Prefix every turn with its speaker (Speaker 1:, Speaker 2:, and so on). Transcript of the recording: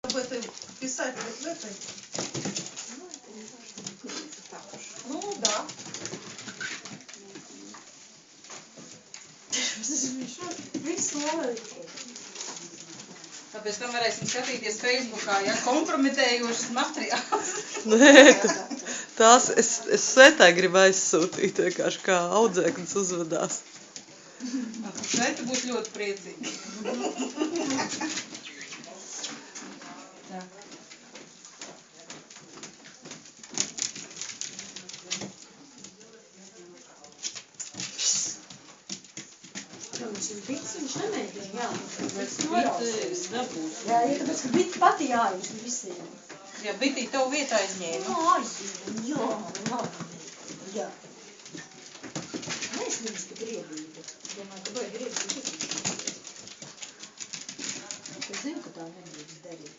Speaker 1: Об этой писать вот в этой. Ну да.
Speaker 2: Tāpēc tam varēsim skatīties Facebookā, ja kompromitējošas materiāls.
Speaker 3: Nē, tās es Svetai gribu aizsūtīt, vienkārši kā audzēknis uzvedās.
Speaker 2: Sveta būs ļoti priecīga. Tā.
Speaker 4: Viņš nemēģina, jā.
Speaker 2: Bites dabūs.
Speaker 4: Jā, ja tāpēc, ka bita pati jāiet visiem.
Speaker 2: Ja bitī tavu vietā aizņēma.
Speaker 4: Aizņēma, jā, labi. Jā. Mēs viņas pa griebību. Domāju, ka vai griebību. Es zinu, ka tā nedrīkst darīt.